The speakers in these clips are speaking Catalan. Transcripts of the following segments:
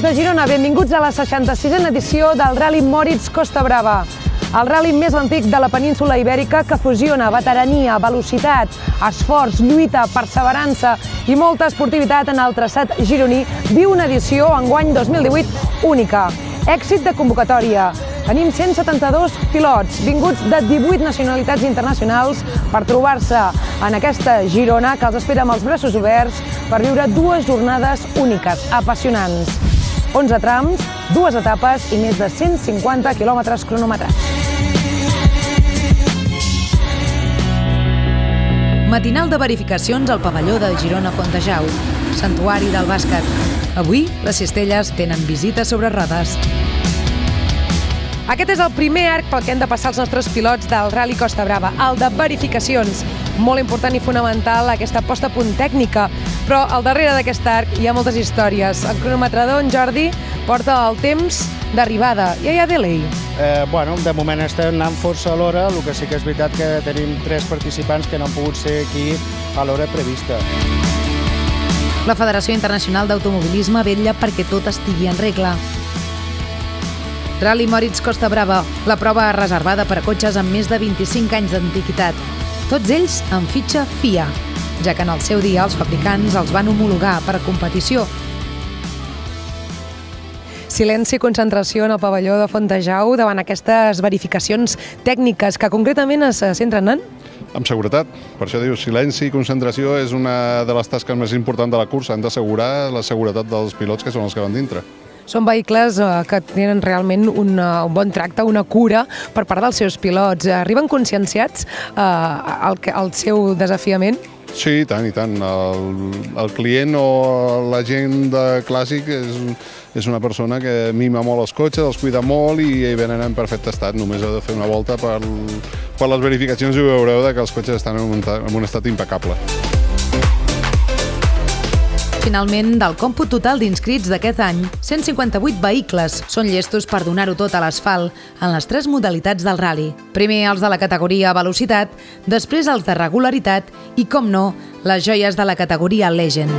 des de Girona, benvinguts a la 66a edició del Rally Moritz Costa Brava. El rally més antic de la península ibèrica que fusiona veterania, velocitat, esforç, lluita, perseverança i molta esportivitat en el traçat gironí viu una edició enguany 2018 única. Èxit de convocatòria. Tenim 172 pilots vinguts de 18 nacionalitats internacionals per trobar-se en aquesta Girona que els espera amb els braços oberts per viure dues jornades úniques, apassionants. 11 trams, 2 etapes i més de 150 quilòmetres cronometrats. Matinal de verificacions al pavelló de Girona Fontejau, santuari del bàsquet. Avui, les cistelles tenen visita sobre rodes. Aquest és el primer arc pel que han de passar els nostres pilots del Rally Costa Brava, el de verificacions. Molt important i fonamental aquesta posta a punt tècnica, però al darrere d'aquest arc hi ha moltes històries. El cronometrador, en Jordi, porta el temps d'arribada. Ja hi ha delay? De moment estem anant força a l'hora, el que sí que és veritat que tenim 3 participants que no han pogut ser aquí a l'hora prevista. La Federació Internacional d'Automobilisme vetlla perquè tot estigui en regla. Rally Moritz Costa Brava, la prova reservada per a cotxes amb més de 25 anys d'antiguitat. Tots ells amb fitxa FIA, ja que en el seu dia els fabricants els van homologar per a competició. Silenci i concentració en el pavelló de Fontejau davant aquestes verificacions tècniques que concretament es centren en? Amb seguretat. Per això diu silenci i concentració és una de les tasques més importants de la cursa. Han d'assegurar la seguretat dels pilots que són els que van dintre. Són vehicles que tenen realment un bon tracte, una cura per part dels seus pilots. Arriben conscienciats al seu desafiament? Sí, i tant, i tant. El client o la gent de clàssic és una persona que mima molt els cotxes, els cuida molt i venen en perfecte estat. Només heu de fer una volta per les verificacions i veureu que els cotxes estan en un estat impecable. Finalment, del còmput total d'inscrits d'aquest any, 158 vehicles són llestos per donar-ho tot a l'asfalt en les 3 modalitats del rally. Primer els de la categoria velocitat, després els de regularitat i, com no, les joies de la categoria Legend.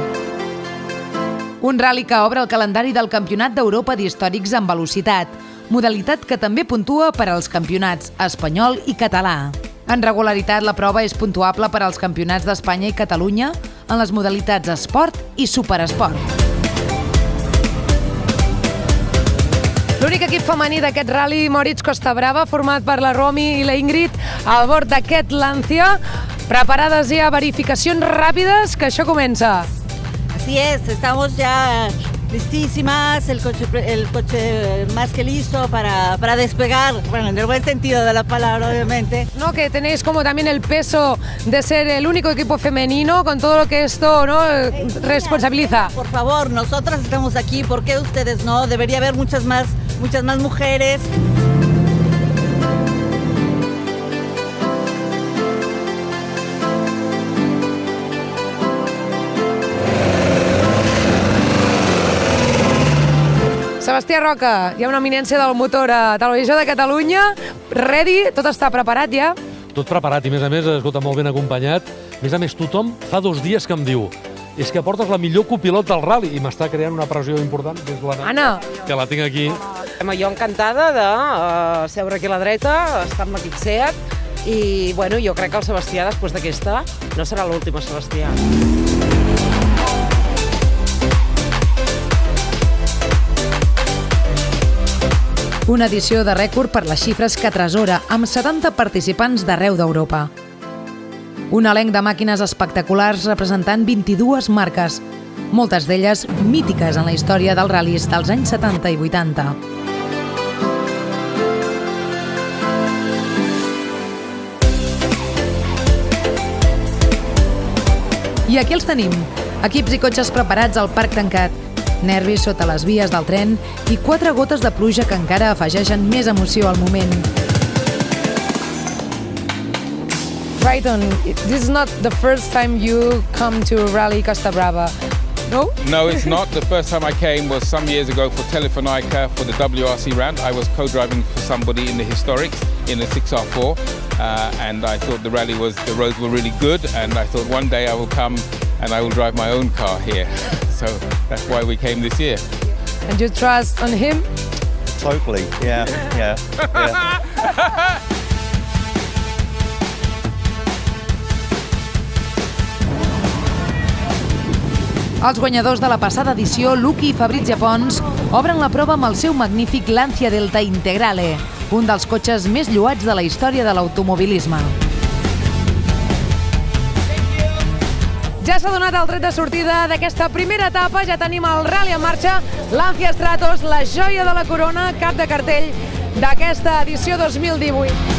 Un rally que obre el calendari del Campionat d'Europa d'Històrics en velocitat, modalitat que també puntua per als campionats espanyol i català. En regularitat, la prova és puntuable per als campionats d'Espanya i Catalunya en les modalitats esport i superesport. L'únic equip femení d'aquest Rally Moritz Costa Brava, format per la Romy i la Ingrid, al bord d'aquest Lancia, preparades ja a verificacions ràpides, que això comença. Así es, estamos ya listísimas, el coche más que listo para despegar, bueno, en el buen sentido de la palabra, obviamente. No, que tenéis como también el peso de ser el único equipo femenino con todo lo que esto, ¿no?, responsabiliza. Por favor, nosotras estamos aquí, ¿por qué ustedes no? Debería haber muchas más mujeres. Sebastià Roca, hi ha una eminència del motor a Televisió de Catalunya. Ready? Tot està preparat ja? Tot preparat i, a més, escolta, molt ben acompanyat. A més, tothom fa 2 dies que em diu és que portes la millor copilot del rally i m'està creant una pressió important, que és l'Anna, que la tinc aquí. Jo encantada de seure aquí a la dreta, estar amb l'equip SEAT i, bueno, jo crec que el Sebastià, després d'aquesta, no serà l'última Sebastià. Una edició de rècord per les xifres que atresora, amb 70 participants d'arreu d'Europa. Un elenc de màquines espectaculars representant 22 marques, moltes d'elles mítiques en la història dels ral·lis dels anys 70 i 80. I aquí els tenim, equips i cotxes preparats al parc tancat, nervis sota les vies del tren i 4 gotes de pluja que encara afegeixen més emoció al moment. Brighton, this is not the first time you come to Rally Costa Brava, no? No, it's not. The first time I came was some years ago for Telefonica for the WRC round. I was co-driving for somebody in the historics in the 6R4 and I thought the roads were really good and I thought one day I will come and I will drive my own car here. So that's why we came this year. And you trust on him? Totally, yeah. Els guanyadors de la passada edició, Lucky i Fabrizio Pons, obren la prova amb el seu magnífic Lancia Delta Integrale, un dels cotxes més lloats de la història de l'automobilisme. Ja s'ha donat el tret de sortida d'aquesta primera etapa, ja tenim el Rally en marxa, Lancia Stratos, la joia de la corona, cap de cartell d'aquesta edició 2018.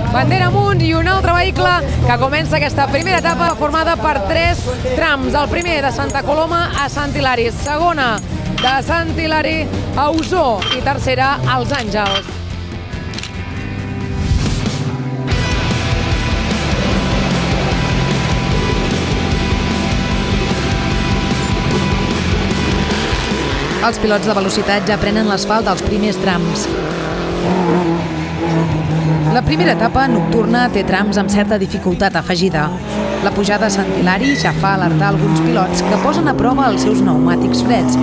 Bandera amunt i un altre vehicle que comença aquesta primera etapa formada per 3 trams. El primer de Santa Coloma a Sant Hilari, segona de Sant Hilari a Osor i tercera als Àngels. Els pilots de velocitat ja prenen l'asfalt als primers trams. La primera etapa nocturna té trams amb certa dificultat afegida. La pujada a Sant Hilari ja fa alertar alguns pilots que posen a prova els seus pneumàtics freds.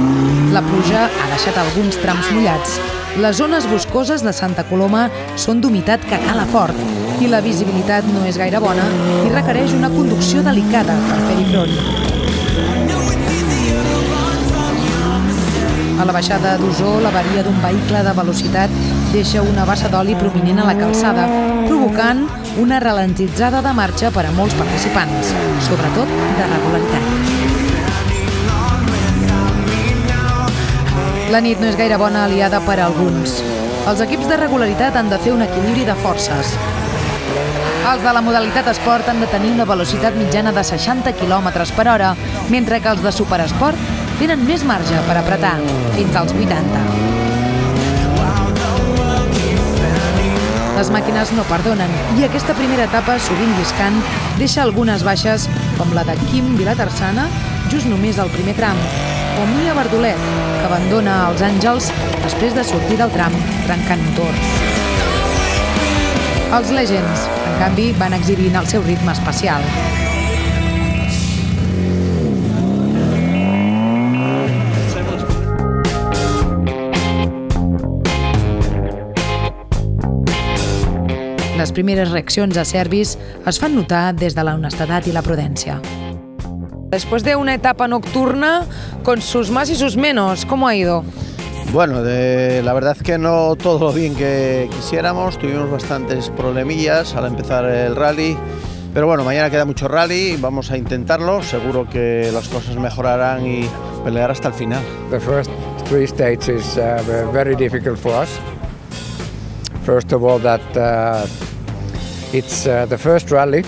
La pluja ha deixat alguns trams mullats. Les zones boscoses de Santa Coloma són d'humitat que cala fort i la visibilitat no és gaire bona i requereix una conducció delicada per fer-hi front. A la baixada d'Osor, l'avaria d'un vehicle de velocitat deixa una bassa d'oli prominent a la calçada, provocant una ralentitzada de marxa per a molts participants, sobretot de regularitat. La nit no és gaire bona aliada per a alguns. Els equips de regularitat han de fer un equilibri de forces. Els de la modalitat esport han de tenir una velocitat mitjana de 60 km per hora, mentre que els de superesport tenen més marge per apretar, fins als 80. Les màquines no perdonen i aquesta primera etapa, sovint lliscant, deixa algunes baixes, com la de Quim Vilaterçana, just només al primer tram, o Mia Bardolet, que abandona els Àngels després de sortir del tram, trencant motors. Els Legends, en canvi, van exhibint el seu ritme especial. Les primeres reaccions a Service es fan notar des de la honestedat i la prudència. Después de una etapa nocturna, con sus más y sus menos, ¿cómo ha ido? Bueno, la verdad es que no todo lo bien que quisiéramos, tuvimos bastantes problemillas al empezar el rally, pero bueno, mañana queda mucho rally y vamos a intentarlo, seguro que las cosas mejorarán y pelear hasta el final. The first 3 stages were very difficult for us. First of all, that it's the first rally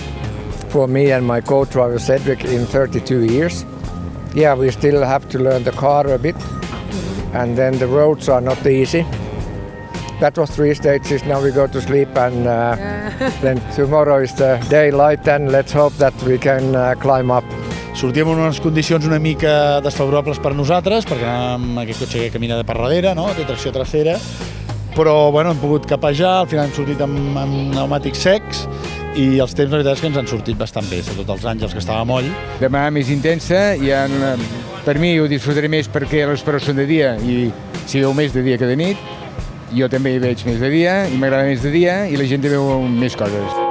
for me and my co-driver Cedric in 32 years. Yeah, we still have to learn the car a bit, and then the roads are not easy. That was 3 stages, now we go to sleep, and then tomorrow is the daylight, and let's hope that we can climb up. Sortíem en unes condicions una mica desfavorables per nosaltres, perquè anàvem amb aquest cotxe que camina de per darrere, no? Té tracció trasera, però bueno, hem pogut capejar, al final hem sortit amb pneumàtics secs i els temps, la veritat és que ens han sortit bastant bé, sobretot els Àngels, que estava moll. Demà més intensa i per mi ho disfrutaré més perquè les proves són de dia i si veu més de dia que de nit. Jo també hi veig més de dia i m'agrada més de dia i la gent també veu més coses.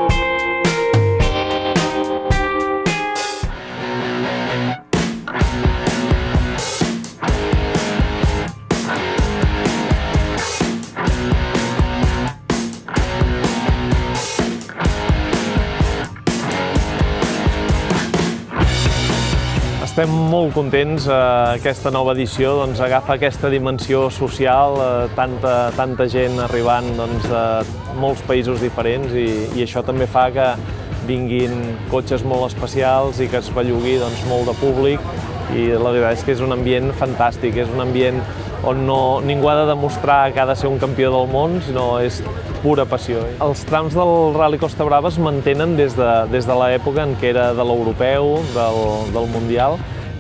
Estem molt contents, aquesta nova edició agafa aquesta dimensió social, tanta gent arribant de molts països diferents i això també fa que vinguin cotxes molt especials i que es bellugui molt de públic i la veritat és que és un ambient fantàstic, és un ambient on ningú ha de demostrar que ha de ser un campió del món, sinó és pura passió. Els trams del Rally Costa Brava es mantenen des de l'època en què era de l'europeu, del mundial,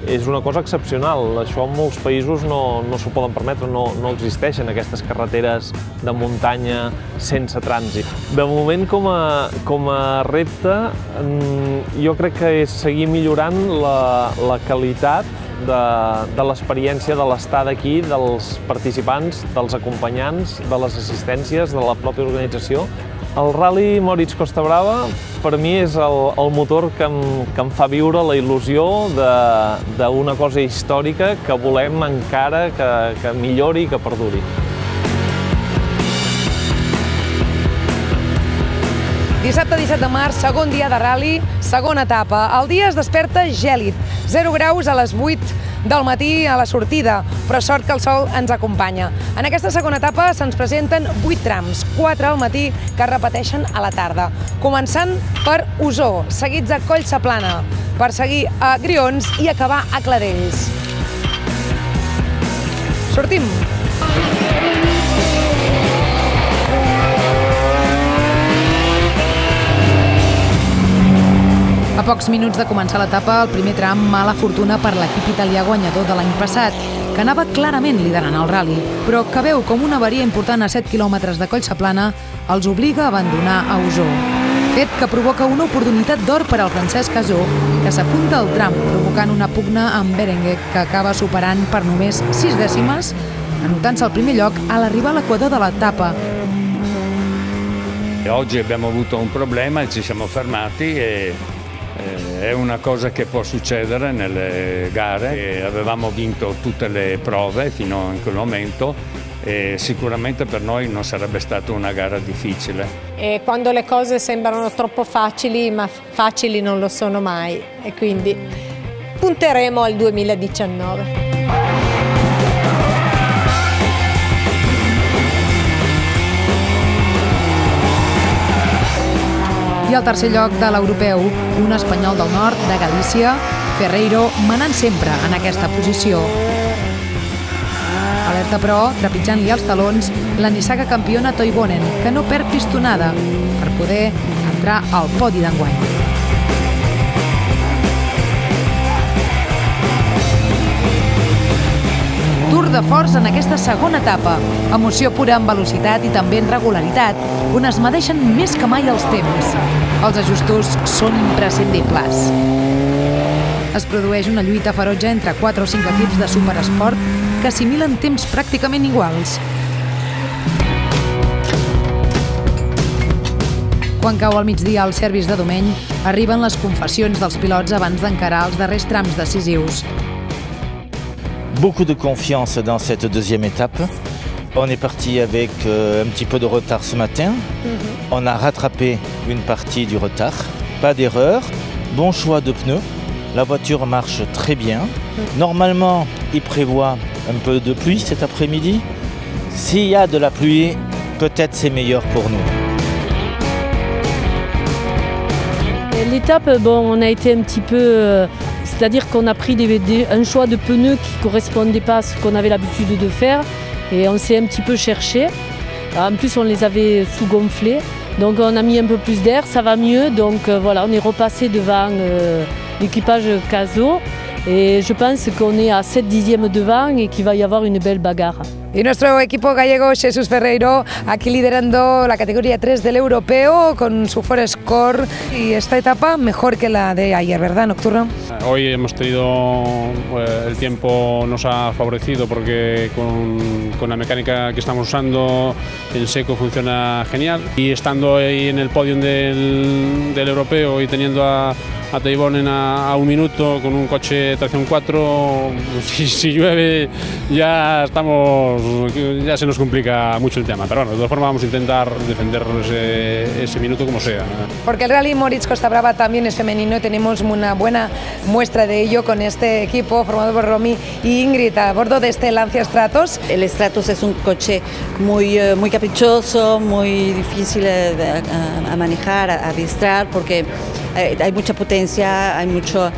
és una cosa excepcional. Això en molts països no s'ho poden permetre, no existeixen aquestes carreteres de muntanya sense trànsit. De moment, com a repte, jo crec que és seguir millorant la qualitat de l'experiència de l'estada aquí, dels participants, dels acompanyants, de les assistències, de la pròpia organització. El Rally Moritz Costa Brava per mi és el motor que em fa viure la il·lusió d'una cosa històrica que volem encara que millori i que perduri. Dissabte 17 de març, segon dia de rally, segona etapa. El dia es desperta gèlid, 0 graus a les 8 del matí a la sortida, però sort que el sol ens acompanya. En aquesta segona etapa se'ns presenten 8 trams, 4 al matí que es repeteixen a la tarda. Començant per Osó, seguits a Collseplana, per seguir a Grions i acabar a Cladells. Sortim! A pocs minuts de començar l'etapa, el primer tram, mala fortuna per l'equip italià guanyador de l'any passat, que anava clarament liderant el rally, però que veu com una avaria important a 7 quilòmetres de Collseplana els obliga a abandonar a Osó. Fet que provoca una oportunitat d'or per al Francesc Casó, que s'apunta al tram, provocant una pugna amb Berenguer, que acaba superant per només 6 dècimes, anotant-se al primer lloc a l'arribar a l'equador de l'etapa. Oggi abbiamo avuto un problema e ci siamo fermati e è una cosa che può succedere nelle gare. Avevamo vinto tutte le prove fino a quel momento e sicuramente per noi non sarebbe stata una gara difficile. E quando le cose sembrano troppo facili, ma facili non lo sono mai, e quindi punteremo al 2019. I al tercer lloc de l'europeu, un espanyol del nord, de Galícia, Ferreiro, manant sempre en aquesta posició. Alerta, però, trepitjant-li els talons, la nissaga campiona Toivonen, que no perd pistonada per poder entrar al podi d'enguany. Tour de forç en aquesta segona etapa. Emoció pura en velocitat i també en regularitat, on es medeixen més que mai els temps. Els ajustos són imprescindibles. Es produeix una lluita ferotge entre 4 o 5 equips de superesport que assimilen temps pràcticament iguals. Quan cau al migdia al Service de Domeny, arriben les confessions dels pilots abans d'encarar els darrers trams decisius. Beaucoup de confiance dans cette deuxième étape. On est parti avec un petit peu de retard ce matin. On a rattrapé une partie du retard. Pas d'erreur. Bon choix de pneus. La voiture marche très bien. Normalement, il prévoit un peu de pluie cet après-midi. S'il y a de la pluie, peut-être c'est meilleur pour nous. L'étape, on a été un petit peu... C'est-à-dire qu'on a pris un choix de pneus qui ne correspondait pas à ce qu'on avait l'habitude de faire et on s'est un petit peu cherché. En plus, on les avait sous-gonflés, donc on a mis un peu plus d'air, ça va mieux. Donc voilà, on est repassé devant l'équipage Casó et je pense qu'on est à 7 dixièmes devant et qu'il va y avoir une belle bagarre. Y nuestro equipo gallego, Jesús Ferreiro, aquí liderando la categoría 3 del europeo con su Ford Escort. Y esta etapa mejor que la de ayer, ¿verdad, Nocturno? Hoy hemos tenido, el tiempo nos ha favorecido porque con la mecánica que estamos usando en seco funciona genial. Y estando ahí en el podio del europeo y teniendo a Toivonen a 1 minuto con un coche tracción 4, si llueve ya se nos complica mucho el tema, pero bueno, de todas formas vamos a intentar defender ese minuto como sea. Porque el Rally Moritz Costa Brava también es femenino y tenemos una buena muestra de ello con este equipo formado por Romy y Ingrid a bordo de este Lancia Stratos. El Stratos es un coche muy caprichoso, muy difícil a manejar, a adiestrar, porque hay mucha potencia, hay mucha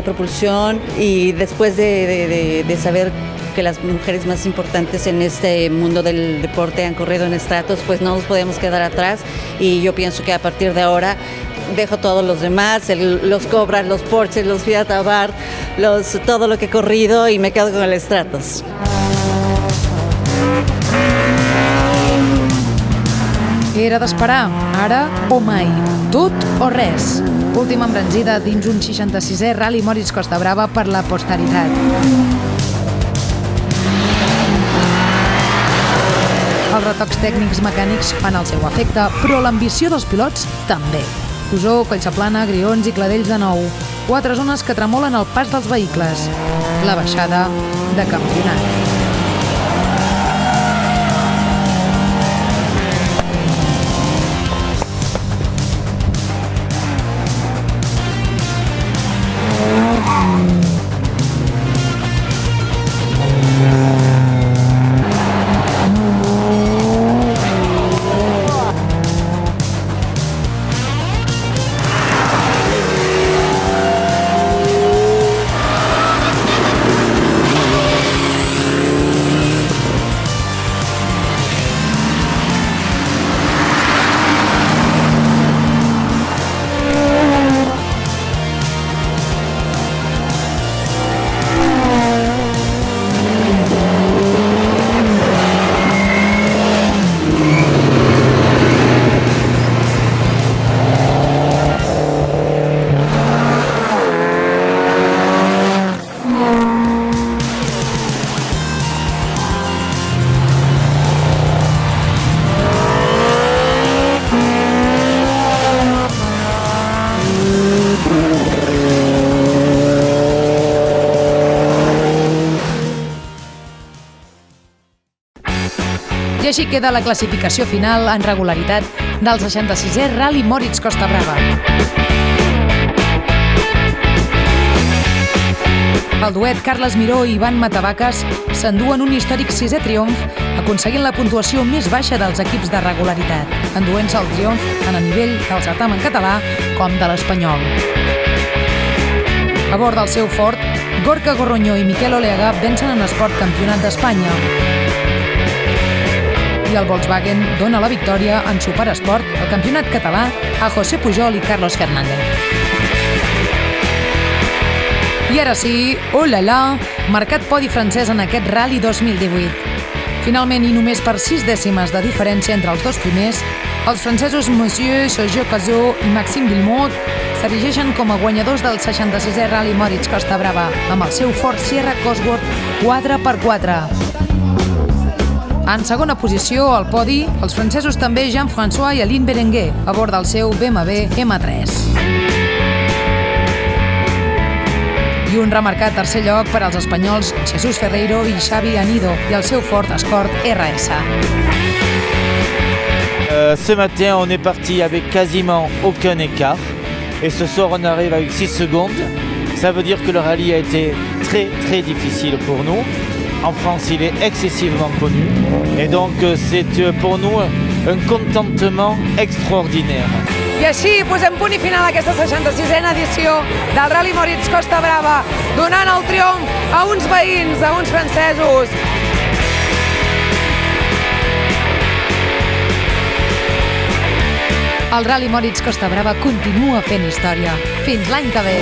propulsión y después de saber que las mujeres más importantes en este mundo del deporte han corrido en Stratos, pues no nos podemos quedar atrás y yo pienso que a partir de ahora dejo todos los demás, los Cobras, los Porsches, los Fiat Abarth, todo lo que he corrido y me quedo con el Stratos. Era d'esperar, ara o mai. Tot o res. Última embranzida dins un 66è Rally Moritz Costa Brava per la posteritat. Els retocs tècnics mecànics fan el seu efecte, però l'ambició dels pilots també. Cusó, Collseplana, Grions i Cladells de nou. 4 zones que tremolen el pas dels vehicles. La baixada de campionat. I així queda la classificació final en regularitat del 66è Rally Moritz Costa Brava. El duet Carles Miró i Ivan Matavacas s'enduen un històric 6è triomf, aconseguint la puntuació més baixa dels equips de regularitat, enduent-se el triomf tant a nivell del certamen català com de l'espanyol. A bord del seu Ford, Gorka Gorroño i Miquel Oleaga vencen en Esport Campionat d'Espanya. I el Volkswagen dona la victòria en Superesport, el campionat català, a José Pujol i Carlos Fernández. I ara sí, oh là là, marcat podi francès en aquest Rally 2018. Finalment, i només per 6 dècimes de diferència entre els dos primers, els francesos Monsieur Sergio Cazot i Maxime Villemot s'erigeixen com a guanyadors del 66è Rally Moritz Costa Brava, amb el seu Ford Sierra Cosworth 4x4. En segona posició, al podi, els francesos també Jean-François i Aline Berenguer, a bord del seu BMW M3. I un remarcat tercer lloc per als espanyols Jesús Ferreiro i Xavi Anido i el seu Ford Escort RS. Ce matin, on est parti avec quasiment aucun écart. Et ce soir, on arrive avec 6 secondes. Ça veut dire que le rallye a été très, très difficile pour nous. En France, il est excessivement connu. Et donc, c'est pour nous un contentement extraordinaire. I així posem punt i final a aquesta 66a edició del Rally Moritz Costa Brava, donant el triomf a uns veïns, a uns francesos. El Rally Moritz Costa Brava continua fent història. Fins l'any que ve.